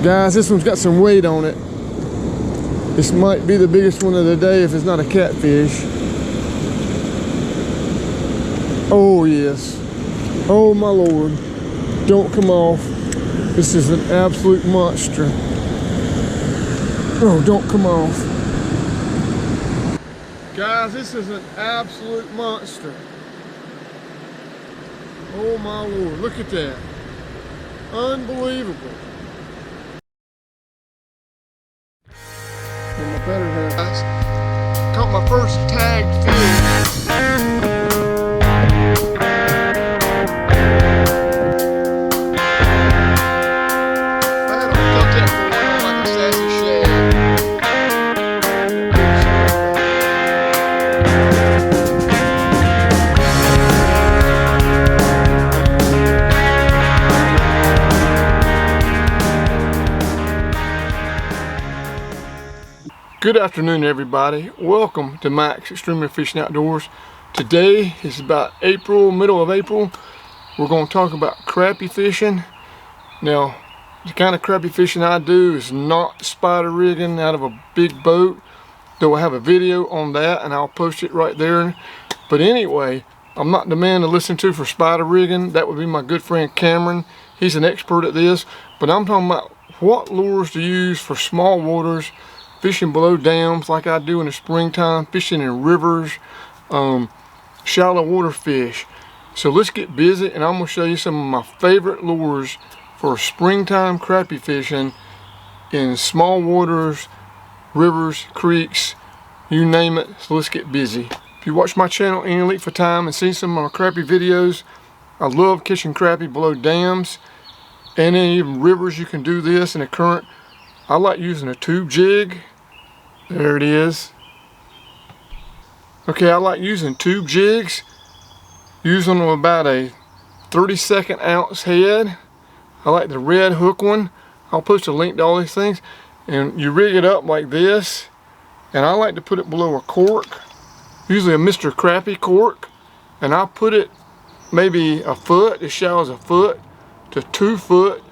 Guys, this one's got some weight on it. This might be the biggest one of the day if it's not a catfish. Oh yes. Oh my Lord. Don't come off. This is an absolute monster. Oh, don't come off. Guys, this is an absolute monster. Oh my Lord, look at that. Unbelievable. In my better hands. Caught my first tagged fish. Good afternoon, everybody. Welcome to Max Extremely Fishing Outdoors. Today is about middle of April. We're going to talk about crappie fishing. Now, the kind of crappie fishing I do is not spider rigging out of a big boat, though I have a video on that and I'll post it right there. But anyway, I'm not the man to listen to for spider rigging. That would be my good friend Cameron. He's an expert at this. But I'm talking about what lures to use for small waters, fishing below dams like I do in the springtime, fishing in rivers, shallow water fish. So let's get busy and I'm going to show you some of my favorite lures for springtime crappie fishing in small waters, rivers, creeks, you name it. So let's get busy. If you watch my channel any length of time and see some of my crappie videos, I love catching crappie below dams and in even rivers. You can do this in a current. I like using a tube jig. There it is. Okay, I like using tube jigs. Using them about a 32nd ounce head. I like the red hook one. I'll post a link to all these things. And you rig it up like this. And I like to put it below a cork. Usually a Mr. Crappie cork. And I put it maybe a foot, as shallow as a foot, to 2 foot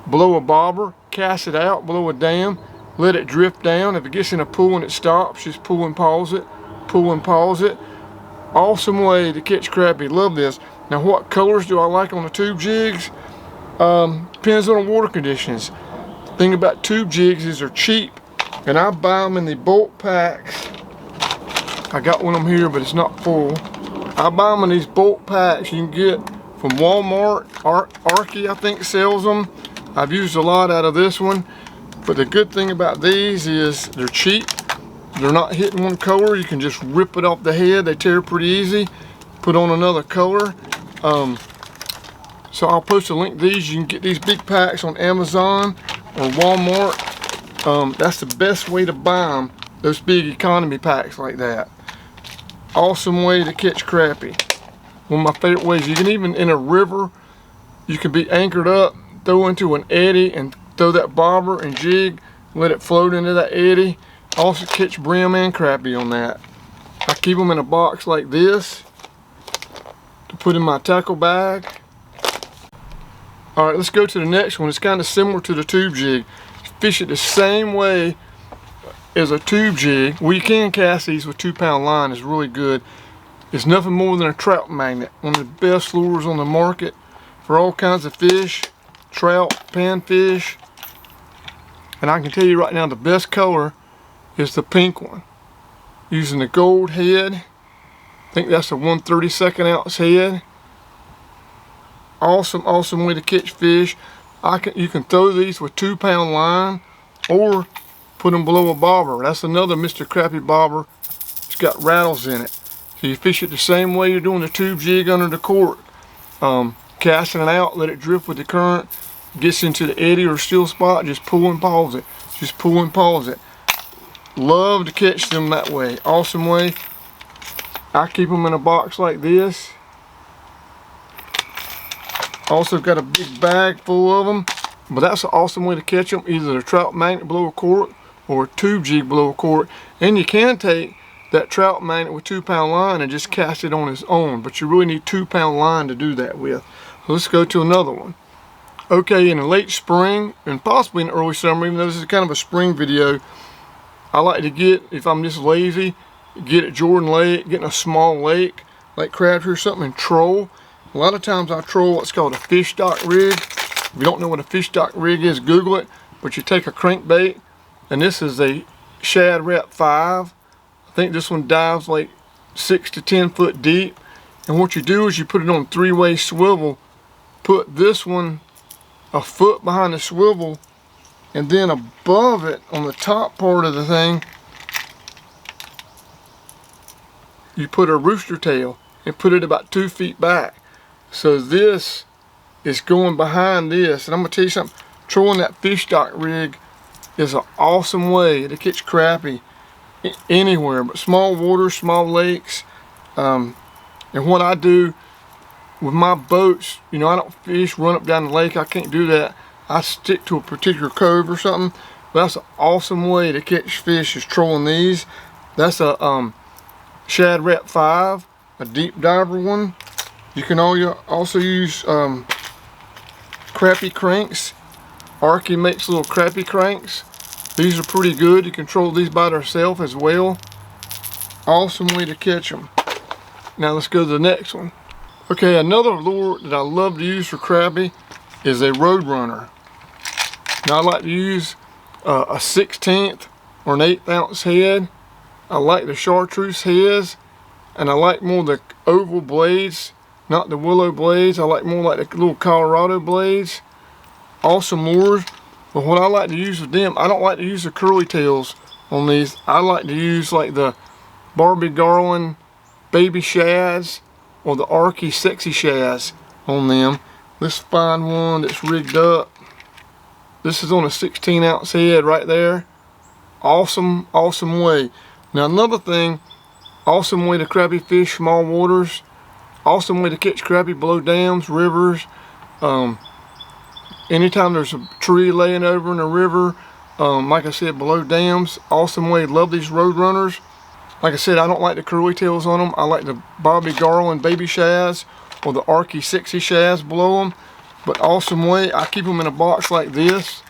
below a bobber. Cast it out below a dam. Let it drift down. If it gets in a pool and it stops, just pull and pause it. Pull and pause it. Awesome way to catch crappie. Love this. Now, what colors do I like on the tube jigs? Depends on the water conditions. The thing about tube jigs is they're cheap. And I buy them in the bulk packs. I got one of them here, but it's not full. I buy them in these bulk packs you can get from Walmart. Arky, I think, sells them. I've used a lot out of this one. But the good thing about these is they're cheap. They're not hitting one color. You can just rip it off the head. They tear pretty easy. Put on another color. So I'll post a link to these. You can get these big packs on Amazon or Walmart. That's the best way to buy them. Those big economy packs like that. Awesome way to catch crappie. One of my favorite ways. You can even in a river, you can be anchored up, throw into an eddy and throw that bobber and jig, let it float into that eddy. Also catch brim and crappie on that. I keep them in a box like this to put in my tackle bag. Alright, let's go to the next one. It's kind of similar to the tube jig. Fish it the same way as a tube jig. Well, you can cast these with 2-pound line. It's really good. It's nothing more than a trout magnet. One of the best lures on the market for all kinds of fish. Trout, panfish. And I can tell you right now the best color is the pink one. Using the gold head. I think that's a 1/32 ounce head. Awesome way to catch fish. You can throw these with 2-pound line or put them below a bobber. That's another Mr. Crappie bobber. It's got rattles in it. So you fish it the same way you're doing the tube jig under the cork. Casting it out, let it drift with the current. Gets into the eddy or still spot, just pull and pause it. Just pull and pause it. Love to catch them that way. Awesome way. I keep them in a box like this. Also got a big bag full of them. But that's an awesome way to catch them. Either a trout magnet below a cork or a tube jig below a cork. And you can take that trout magnet with 2-pound line and just cast it on its own. But you really need 2-pound line to do that with. So let's go to another one. Okay, in the late spring and possibly in early summer, even though this is kind of a spring video, I like to get, if I'm just lazy, get at Jordan Lake, get in a small lake like Crappie or something, and troll. A lot of times I troll what's called a fish dock rig. If you don't know what a fish dock rig is, Google it. But you take a crankbait, and this is a Shad Rep 5. I think this one dives like 6 to 10 foot deep. And what you do is you put it on 3-way swivel, put this one a foot behind the swivel, and then above it on the top part of the thing, you put a rooster tail and put it about 2 feet back. So this is going behind this. And I'm gonna tell you something, trolling that fish dock rig is an awesome way to catch crappie anywhere, but small waters, small lakes. And what I do with my boats, you know, I don't fish, run up down the lake. I can't do that. I stick to a particular cove or something. But that's an awesome way to catch fish, is trolling these. That's a Shad Rep 5, a deep diver one. You can also use crappie cranks. Arky makes little crappie cranks. These are pretty good. You can troll these by themselves as well. Awesome way to catch them. Now let's go to the next one. Okay, another lure that I love to use for crappie is a road runner. Now I like to use a 1/16 or an 1/8 ounce head. I like the chartreuse heads, and I like more the oval blades, not the willow blades. I like more like the little Colorado blades. Awesome lures, but what I like to use with them, I don't like to use the curly tails on these. I like to use like the Barbie Garland baby shads or the Arky sexy shads on them. Let's find one that's rigged up. This is on a 16 ounce head right there. Awesome, awesome way. Now another thing, awesome way to crappie fish small waters. Awesome way to catch crappie below dams, rivers. Anytime there's a tree laying over in a river, like I said, below dams. Awesome way. Love these road runners. Like I said, I don't like the curly tails on them. I like the Bobby Garland baby shads or the Arky sexy shads below them. But awesome way. I keep them in a box like this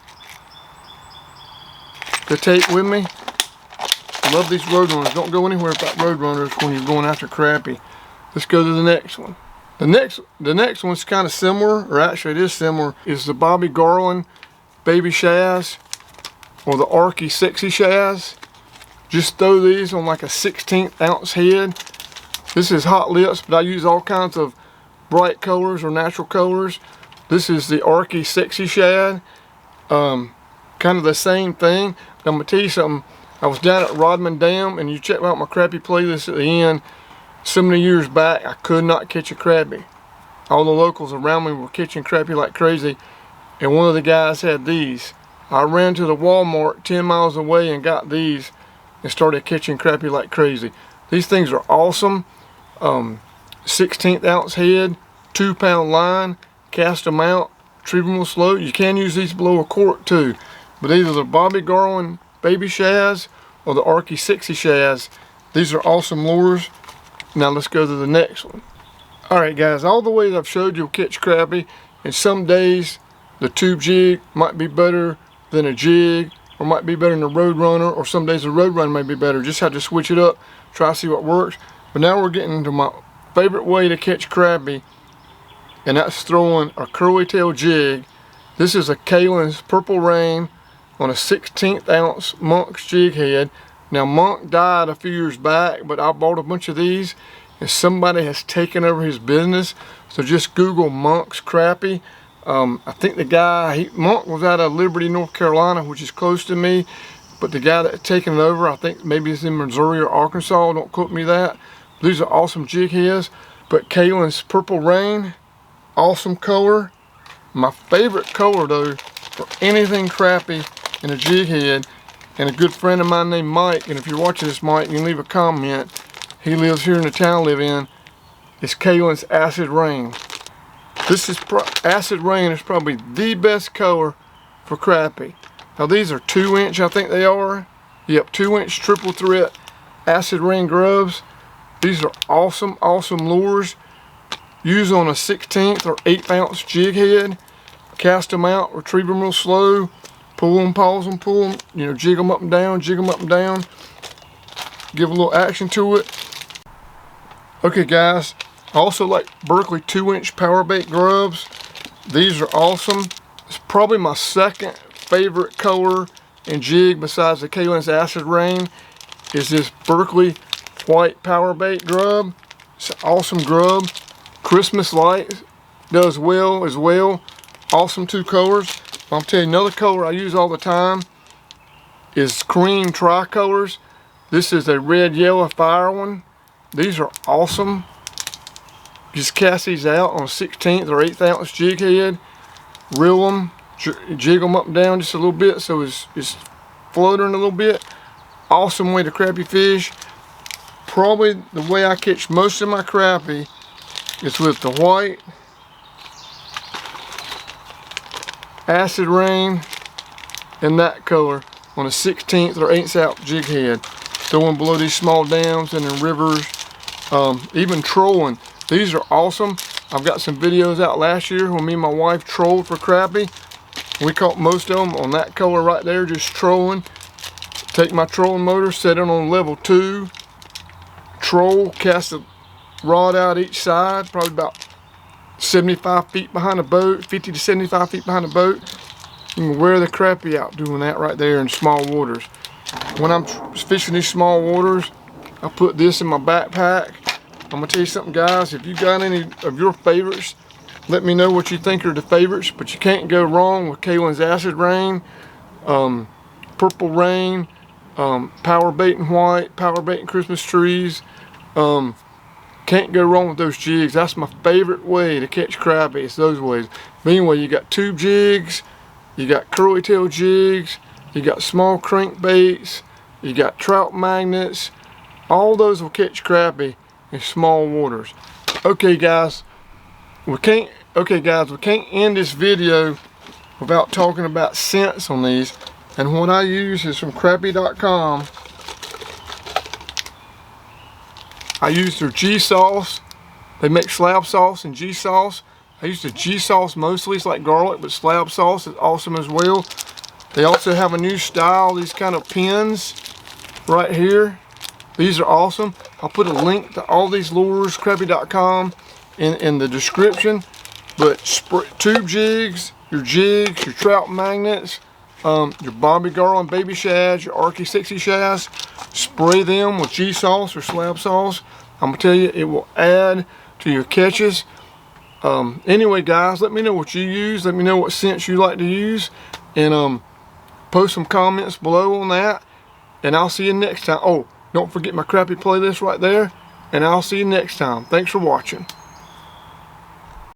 to take with me. Love these road runners. Don't go anywhere without road runners when you're going after crappie. Let's go to the next one. The next one's kind of similar, or actually it is similar, is the Bobby Garland baby shads or the Arky sexy shads. Just throw these on like a 1/16 ounce head. This is hot lips, but I use all kinds of bright colors or natural colors. This is the Arky sexy shad. Kind of the same thing. I'm gonna tell you something. I was down at Rodman Dam, and you check out my crappie playlist at the end. So many years back, I could not catch a crappie. All the locals around me were catching crappie like crazy, and one of the guys had these. I ran to the Walmart 10 miles away and got these and started catching crappie like crazy. These things are awesome. 1/16 ounce head, 2-pound line, cast them out, retrieve them slow. You can use these below a quart too, but either the Bobby Garland baby shads or the Arky sexy shads. These are awesome lures. Now let's go to the next one. Alright guys, all the ways I've showed you will catch crappie, and some days the tube jig might be better than a jig, or might be better than a road runner, or some days the road runner may be better. Just have to switch it up, try to see what works. But now we're getting to my favorite way to catch crappie, and that's throwing a curly tail jig. This is a Kalin's Purple Rain on a 1/16 ounce Monk's jig head. Now Monk died a few years back, but I bought a bunch of these, and somebody has taken over his business. So just Google Monk's crappie. I think the guy, Monk was out of Liberty, North Carolina, which is close to me. But the guy that taken it over, I think maybe it's in Missouri or Arkansas. Don't quote me that. These are awesome jig heads. But Kalin's Purple Rain, awesome color. My favorite color though for anything crappie in a jig head. And a good friend of mine named Mike, and if you're watching this, Mike, you can leave a comment. He lives here in the town I live in. It's Kalin's Acid Rain. This is Acid Rain is probably the best color for crappie. Now these are 2-inch, I think they are. Yep, 2-inch triple threat Acid Rain grubs. These are awesome, awesome lures. Use on a 1/16 or 1/8 ounce jig head. cast them out, retrieve them real slow, pull them, pause them, pull them, you know, jig them up and down, jig them up and down. Give a little action to it. Okay guys, I also like Berkley 2-inch power bait grubs. These are awesome. It's probably my second favorite color and jig besides the Kalin's Acid Rain is this Berkley white power bait grub. It's an awesome grub. Christmas light does well as well. Awesome 2 colors. I'll tell you another color I use all the time is cream tricolors. This is a red yellow fire one. These are awesome. Just cast these out on a 16th or 8th ounce jig head. Reel them, jig them up and down just a little bit so it's floating a little bit. Awesome way to crappie fish. Probably the way I catch most of my crappie is with the white Acid Rain and that color on a 16th or 8th ounce jig head. Throwing below these small dams and in rivers, even trolling. These are awesome. I've got some videos out last year when me and my wife trolled for crappie. We caught most of them on that color right there, just trolling. Take my trolling motor, set it on level 2, troll, cast the rod out each side, probably about 75 feet behind the boat, 50 to 75 feet behind the boat. You can wear the crappie out doing that right there in small waters. When I'm fishing these small waters, I put this in my backpack. I'm gonna tell you something guys, if you got any of your favorites, let me know what you think are the favorites, but you can't go wrong with Kalin's Acid Rain, Purple Rain, Power Bait and White, Power Bait and Christmas Trees. Can't go wrong with those jigs. That's my favorite way to catch crappie, it's those ways. But anyway, you got tube jigs, you got curly tail jigs, you got small crankbaits, you got trout magnets. All those will catch crappie in small waters. Okay guys, we can't end this video without talking about scents on these. And what I use is from Crappie.com. I use their G sauce. They make slab sauce and G sauce. I use the G sauce mostly. It's like garlic, but slab sauce is awesome as well. They also have a new style, these kind of pins right here. These are awesome. I'll put a link to all these lures, Crappie.com, in the description. But tube jigs, your trout magnets, your Bobby Garland baby shads, your Arky 60 shads, spray them with G sauce or slab sauce. I'm gonna tell you, it will add to your catches. Anyway guys, let me know what you use. Let me know what scents you like to use, and post some comments below on that, and I'll see you next time. Oh, don't forget my crappie playlist right there, and I'll see you next time. Thanks for watching.